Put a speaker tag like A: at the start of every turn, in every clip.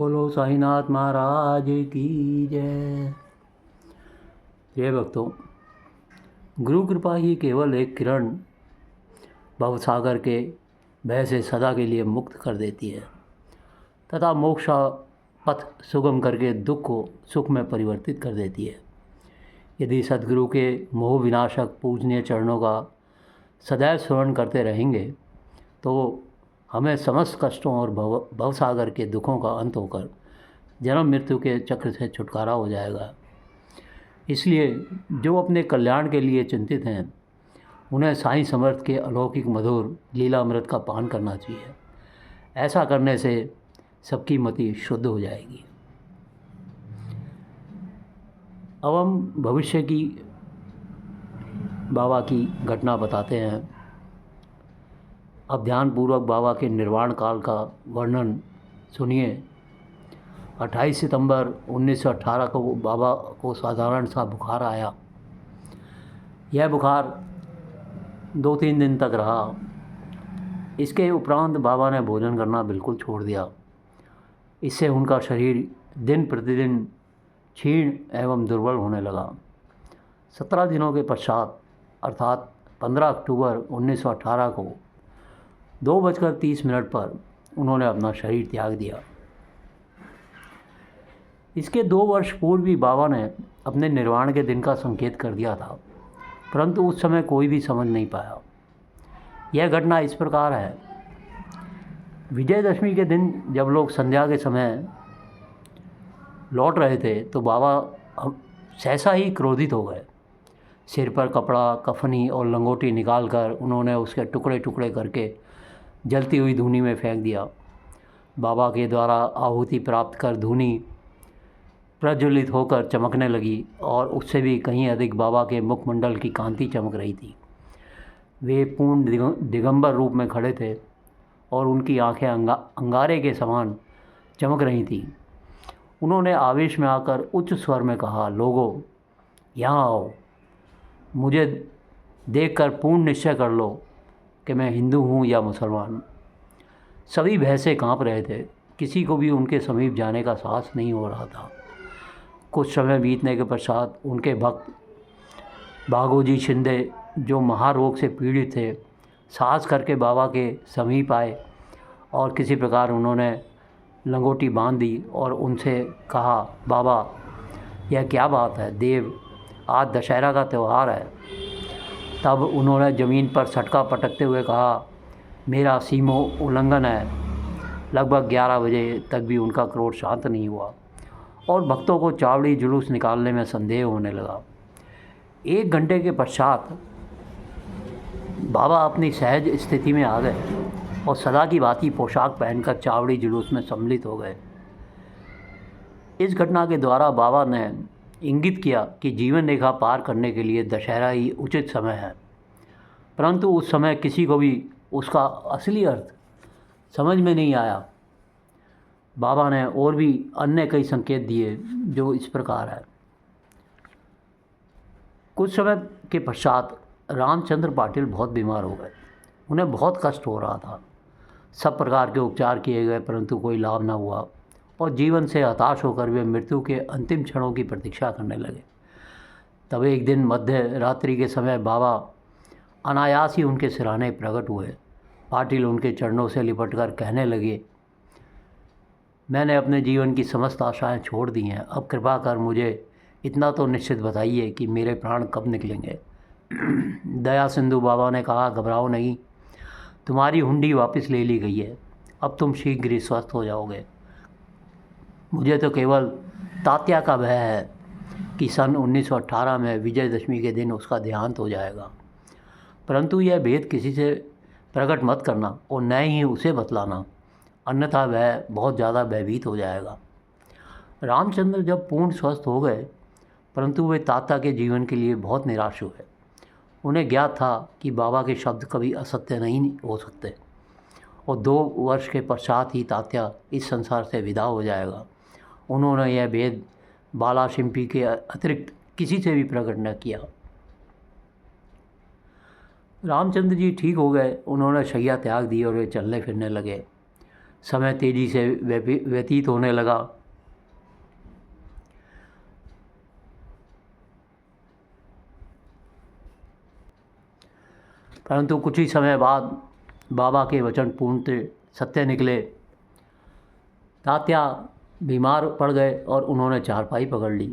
A: बोलो साईनाथ महाराज की जय। जय भक्तों, गुरु कृपा ही केवल एक किरण भवसागर के भय से सदा के लिए मुक्त कर देती है तथा मोक्ष पथ सुगम करके दुख को सुख में परिवर्तित कर देती है। यदि सद्गुरु के मोह विनाशक पूजनीय चरणों का सदैव स्मरण करते रहेंगे तो हमें समस्त कष्टों और भवसागर के दुखों का अंत होकर जन्म मृत्यु के चक्र से छुटकारा हो जाएगा। इसलिए जो अपने कल्याण के लिए चिंतित हैं उन्हें साईं समर्थ के अलौकिक मधुर लीलामृत का पान करना चाहिए। ऐसा करने से सबकी मति शुद्ध हो जाएगी। अब हम भविष्य की बाबा की घटना बताते हैं। अब ध्यानपूर्वक बाबा के निर्वाण काल का वर्णन सुनिए। 28 सितंबर 1918 को बाबा को साधारण सा बुखार आया। यह बुखार 2-3 दिन तक रहा। इसके उपरांत बाबा ने भोजन करना बिल्कुल छोड़ दिया। इससे उनका शरीर दिन प्रतिदिन क्षीण एवं दुर्बल होने लगा। 17 दिनों के पश्चात अर्थात 15 अक्टूबर 1918 को 2:30 पर उन्होंने अपना शरीर त्याग दिया। इसके 2 वर्ष पूर्व भी बाबा ने अपने निर्वाण के दिन का संकेत कर दिया था, परंतु उस समय कोई भी समझ नहीं पाया। यह घटना इस प्रकार है। विजयदशमी के दिन जब लोग संध्या के समय लौट रहे थे तो बाबा सहसा ही क्रोधित हो गए। सिर पर कपड़ा, कफनी और लंगोटी निकालकर उन्होंने उसके टुकड़े टुकड़े करके जलती हुई धूनी में फेंक दिया। बाबा के द्वारा आहुति प्राप्त कर धूनी प्रज्वलित होकर चमकने लगी और उससे भी कहीं अधिक बाबा के मुखमंडल की कांति चमक रही थी। वे पूर्ण दिगंबर रूप में खड़े थे और उनकी आंखें अंगारे के समान चमक रही थीं। उन्होंने आवेश में आकर उच्च स्वर में कहा, लोगों यहाँ आओ, मुझे देखकर पूर्ण निश्चय कर लो कि मैं हिंदू हूँ या मुसलमान। सभी भय से काँप रहे थे। किसी को भी उनके समीप जाने का साहस नहीं हो रहा था। कुछ समय बीतने के पश्चात उनके भक्त भागोजी शिंदे, जो महारोग से पीड़ित थे, साहस करके बाबा के समीप आए और किसी प्रकार उन्होंने लंगोटी बांध दी और उनसे कहा, बाबा यह क्या बात है देव, आज दशहरा का त्यौहार है। तब उन्होंने ज़मीन पर सटका पटकते हुए कहा, मेरा सीमो उल्लंघन है। लगभग 11 बजे तक भी उनका क्रोध शांत नहीं हुआ और भक्तों को चावड़ी जुलूस निकालने में संदेह होने लगा। 1 घंटे के पश्चात बाबा अपनी सहज स्थिति में आ गए और सदा की भांति पोशाक पहनकर चावड़ी जुलूस में सम्मिलित हो गए। इस घटना के द्वारा बाबा ने इंगित किया कि जीवन रेखा पार करने के लिए दशहरा ही उचित समय है, परंतु उस समय किसी को भी उसका असली अर्थ समझ में नहीं आया। बाबा ने और भी अन्य कई संकेत दिए जो इस प्रकार है। कुछ समय के पश्चात रामचंद्र पाटिल बहुत बीमार हो गए। उन्हें बहुत कष्ट हो रहा था। सब प्रकार के उपचार किए गए परंतु कोई लाभ न हुआ और जीवन से हताश होकर वे मृत्यु के अंतिम क्षणों की प्रतीक्षा करने लगे। तब एक दिन मध्य रात्रि के समय बाबा अनायास ही उनके सिरहाने प्रकट हुए। पाटिल उनके चरणों से लिपटकर कहने लगे, मैंने अपने जीवन की समस्त आशाएं छोड़ दी हैं। अब कृपा कर मुझे इतना तो निश्चित बताइए कि मेरे प्राण कब निकलेंगे। दया सिंधु बाबा ने कहा, घबराओ नहीं, तुम्हारी हुंडी वापस ले ली गई है। अब तुम शीघ्र ही स्वस्थ हो जाओगे। मुझे तो केवल तात्या का भय है कि सन 1918 में विजयदशमी के दिन उसका देहांत हो जाएगा, परंतु यह भेद किसी से प्रकट मत करना और न ही उसे बतलाना, अन्यथा वह बहुत ज़्यादा भयभीत हो जाएगा। रामचंद्र जब पूर्ण स्वस्थ हो गए परंतु वे तात्या के जीवन के लिए बहुत निराश हुए। उन्हें ज्ञात था कि बाबा के शब्द कभी असत्य नहीं हो सकते और 2 वर्ष के पश्चात ही तात्या इस संसार से विदा हो जाएगा। उन्होंने यह भेद बाला शिंपी के अतिरिक्त किसी से भी प्रकट न किया। रामचंद्र जी ठीक हो गए। उन्होंने शैया त्याग दी और वे चलने फिरने लगे। समय तेज़ी से व्यतीत होने लगा। परंतु कुछ ही समय बाद बाबा के वचन पूर्णतः सत्य निकले। तात्या बीमार पड़ गए और उन्होंने चारपाई पकड़ ली।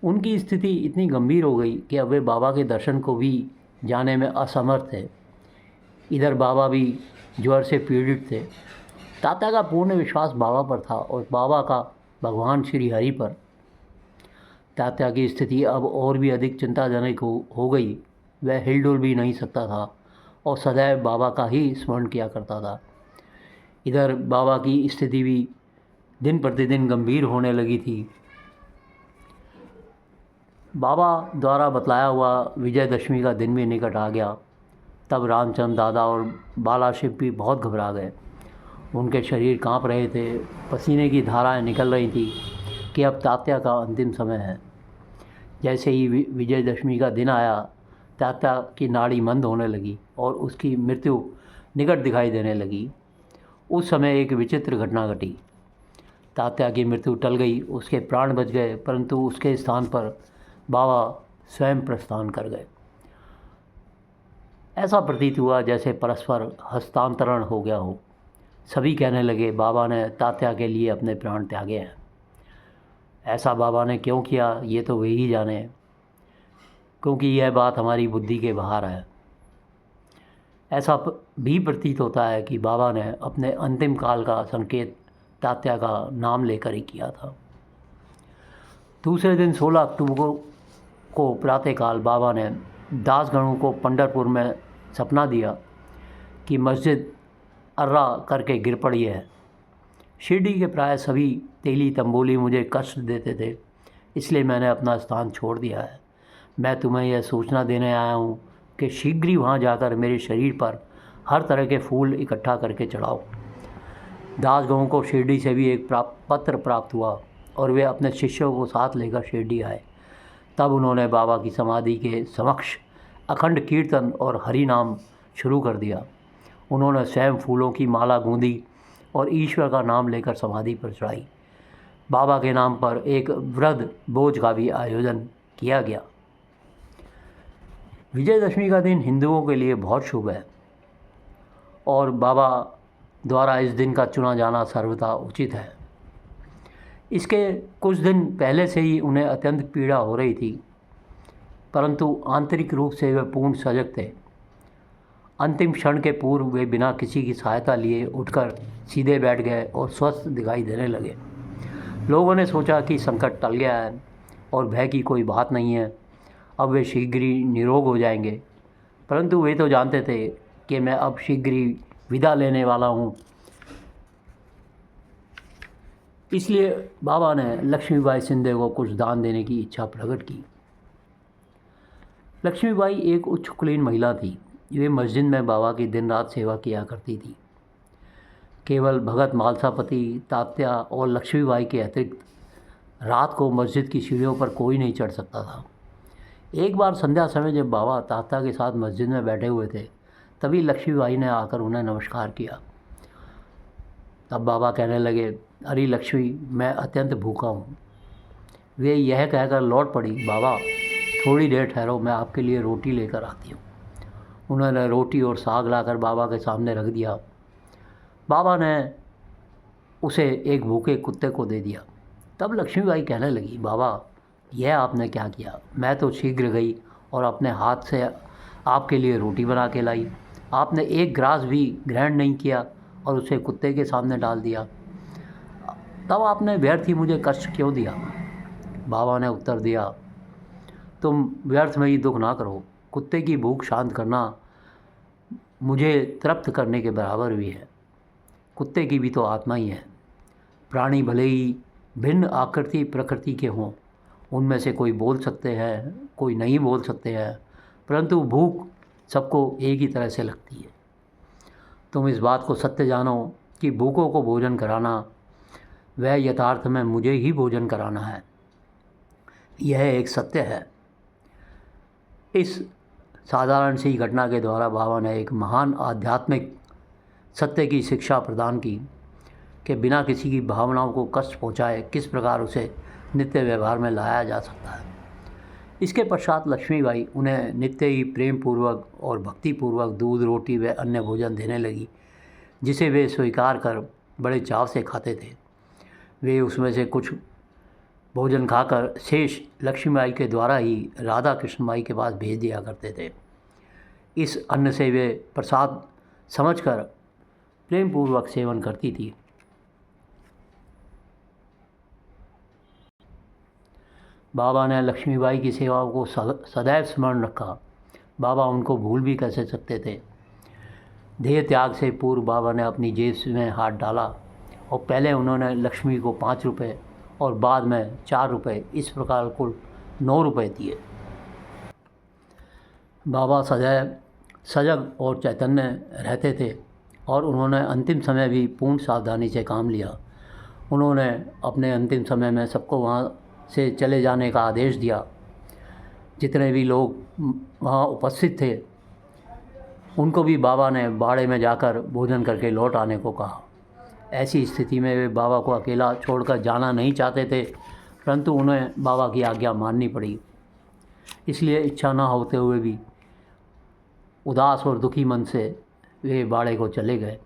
A: उनकी स्थिति इतनी गंभीर हो गई कि अब वे बाबा के दर्शन को भी जाने में असमर्थ थे। इधर बाबा भी ज्वर से पीड़ित थे। तात्या का पूर्ण विश्वास बाबा पर था और बाबा का भगवान श्री हरि पर। तात्या की स्थिति अब और भी अधिक चिंताजनक हो गई। वह हिलडुल भी नहीं सकता था और सदैव बाबा का ही स्मरण किया करता था। इधर बाबा की स्थिति भी दिन प्रतिदिन गंभीर होने लगी थी। बाबा द्वारा बतलाया हुआ विजयदशमी का दिन भी निकट आ गया। तब रामचंद दादा और बाला शिव भी बहुत घबरा गए। उनके शरीर कांप रहे थे, पसीने की धाराएं निकल रही थी कि अब तात्या का अंतिम समय है। जैसे ही विजयदशमी का दिन आया, तात्या की नाड़ी मंद होने लगी और उसकी मृत्यु निकट दिखाई देने लगी। उस समय एक विचित्र घटना घटी। तात्या की मृत्यु टल गई, उसके प्राण बच गए, परंतु उसके स्थान पर बाबा स्वयं प्रस्थान कर गए। ऐसा प्रतीत हुआ जैसे परस्पर हस्तांतरण हो गया हो। सभी कहने लगे, बाबा ने तात्या के लिए अपने प्राण त्यागे हैं। ऐसा बाबा ने क्यों किया, ये तो वे ही जाने, क्योंकि यह बात हमारी बुद्धि के बाहर है। ऐसा भी प्रतीत होता है कि बाबा ने अपने अंतिम काल का संकेत तात्या का नाम लेकर ही किया था। दूसरे दिन 16 अक्टूबर को प्रातःकाल बाबा ने दासगणों को पंढरपुर में सपना दिया कि मस्जिद अर्रा करके गिर पड़ी है। शिरडी के प्राय सभी तेली तंबोली मुझे कष्ट देते थे, इसलिए मैंने अपना स्थान छोड़ दिया है। मैं तुम्हें यह सूचना देने आया हूँ कि शीघ्र ही वहाँ जाकर मेरे शरीर पर हर तरह के फूल इकट्ठा करके चढ़ाओ। दासगणों को शिरडी से भी एक पत्र प्राप्त हुआ और वे अपने शिष्यों को साथ लेकर शिरडी आए। तब उन्होंने बाबा की समाधि के समक्ष अखंड कीर्तन और हरि नाम शुरू कर दिया। उन्होंने स्वयं फूलों की माला गूंदी और ईश्वर का नाम लेकर समाधि पर चढ़ाई। बाबा के नाम पर एक वृद्ध भोज का भी आयोजन किया गया। विजयदशमी का दिन हिंदुओं के लिए बहुत शुभ है और बाबा द्वारा इस दिन का चुना जाना सर्वथा उचित है। इसके कुछ दिन पहले से ही उन्हें अत्यंत पीड़ा हो रही थी, परंतु आंतरिक रूप से वे पूर्ण सजग थे। अंतिम क्षण के पूर्व वे बिना किसी की सहायता लिए उठकर सीधे बैठ गए और स्वस्थ दिखाई देने लगे। लोगों ने सोचा कि संकट टल गया है और भय की कोई बात नहीं है, अब वे शीघ्र ही निरोग हो जाएंगे। परंतु वे तो जानते थे कि मैं अब शीघ्र ही विदा लेने वाला हूँ। इसलिए बाबा ने लक्ष्मीबाई शिंदे को कुछ दान देने की इच्छा प्रकट की। लक्ष्मीबाई एक उच्च कुलीन महिला थी। वे मस्जिद में बाबा की दिन रात सेवा किया करती थी। केवल भगत मालसापति, तात्या और लक्ष्मीबाई के अतिरिक्त रात को मस्जिद की सीढ़ियों पर कोई नहीं चढ़ सकता था। एक बार संध्या समय जब बाबा तात्या के साथ मस्जिद में बैठे हुए थे, तभी लक्ष्मीबाई ने आकर उन्हें नमस्कार किया। तब बाबा कहने लगे, अरे लक्ष्मी, मैं अत्यंत भूखा हूँ। वे यह कहकर लौट पड़ी, बाबा थोड़ी देर ठहरो, मैं आपके लिए रोटी लेकर आती हूँ। उन्होंने रोटी और साग लाकर बाबा के सामने रख दिया। बाबा ने उसे एक भूखे कुत्ते को दे दिया। तब लक्ष्मीबाई कहने लगी, बाबा यह आपने क्या किया? मैं तो शीघ्र गई और अपने हाथ से आपके लिए रोटी बना के लाई। आपने एक ग्रास भी ग्रहण नहीं किया और उसे कुत्ते के सामने डाल दिया। तब आपने व्यर्थ ही मुझे कष्ट क्यों दिया? बाबा ने उत्तर दिया, तुम व्यर्थ में ही दुख ना करो। कुत्ते की भूख शांत करना मुझे तृप्त करने के बराबर भी है। कुत्ते की भी तो आत्मा ही है। प्राणी भले ही भिन्न आकृति प्रकृति के हों, उनमें से कोई बोल सकते हैं, कोई नहीं बोल सकते हैं, परंतु भूख सबको एक ही तरह से लगती है। तुम इस बात को सत्य जानो कि भूखों को भोजन कराना, वह यथार्थ में मुझे ही भोजन कराना है। यह एक सत्य है। इस साधारण सी घटना के द्वारा बाबा ने एक महान आध्यात्मिक सत्य की शिक्षा प्रदान की कि बिना किसी की भावनाओं को कष्ट पहुँचाए किस प्रकार उसे नित्य व्यवहार में लाया जा सकता है। इसके पश्चात लक्ष्मीबाई उन्हें नित्य ही प्रेम पूर्वक और भक्तिपूर्वक दूध, रोटी व अन्य भोजन देने लगी, जिसे वे स्वीकार कर बड़े चाव से खाते थे। वे उसमें से कुछ भोजन खाकर शेष लक्ष्मीबाई के द्वारा ही राधा कृष्णबाई के पास भेज दिया करते थे। इस अन्न से वे प्रसाद समझकर प्रेम पूर्वक सेवन करती थी। बाबा ने लक्ष्मीबाई की सेवाओं को सदैव स्मरण रखा। बाबा उनको भूल भी कैसे सकते थे। देह त्याग से पूर्व बाबा ने अपनी जेब में हाथ डाला और पहले उन्होंने लक्ष्मी को 5 रुपये और बाद में 4 रुपये, इस प्रकार कुल 9 रुपये दिए। बाबा सदैव सजग और चैतन्य रहते थे और उन्होंने अंतिम समय भी पूर्ण सावधानी से काम लिया। उन्होंने अपने अंतिम समय में सबको वहाँ से चले जाने का आदेश दिया। जितने भी लोग वहाँ उपस्थित थे उनको भी बाबा ने बाड़े में जाकर भोजन करके लौट आने को कहा। ऐसी स्थिति में वे बाबा को अकेला छोड़कर जाना नहीं चाहते थे, परंतु उन्हें बाबा की आज्ञा माननी पड़ी। इसलिए इच्छा न होते हुए भी उदास और दुखी मन से वे बाड़े को चले गए।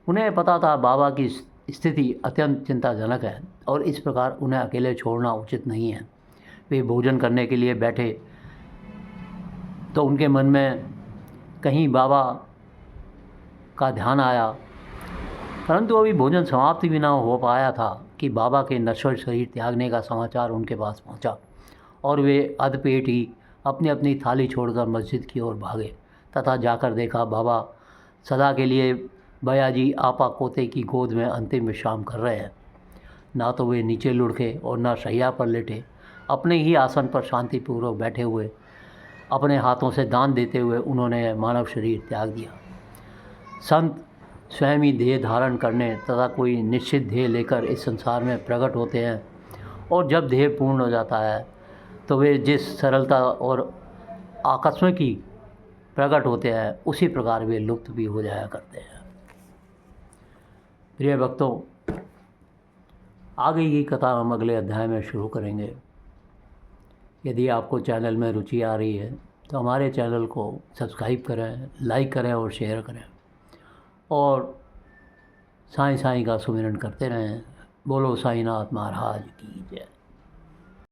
A: उन्हें पता था बाबा की स्थिति अत्यंत चिंताजनक है और इस प्रकार उन्हें अकेले छोड़ना उचित नहीं है। वे भोजन करने के लिए बैठे तो उनके मन में कहीं बाबा का ध्यान आया, परंतु अभी भोजन समाप्ति भी न हो पाया था कि बाबा के नश्वर शरीर त्यागने का समाचार उनके पास पहुंचा और वे अधपेट ही अपनी अपनी थाली छोड़कर मस्जिद की ओर भागे तथा जाकर देखा बाबा सदा के लिए बयाजी आपा पोते की गोद में अंतिम विश्राम कर रहे हैं। ना तो वे नीचे लुढ़के और ना शैया पर लेटे, अपने ही आसन पर शांतिपूर्वक बैठे हुए अपने हाथों से दान देते हुए उन्होंने मानव शरीर त्याग दिया। संत स्वयं ही ध्येय धारण करने तथा कोई निश्चित ध्येय लेकर इस संसार में प्रकट होते हैं और जब ध्येय पूर्ण हो जाता है तो वे जिस सरलता और आकस्मिक ही प्रकट होते हैं उसी प्रकार वे लुप्त भी हो जाया करते हैं। प्रिय भक्तों, आगे की कथा हम अगले अध्याय में शुरू करेंगे। यदि आपको चैनल में रुचि आ रही है तो हमारे चैनल को सब्सक्राइब करें, लाइक करें और शेयर करें और साईं साईं का सुमिरन करते रहें। बोलो साईनाथ महाराज की जय।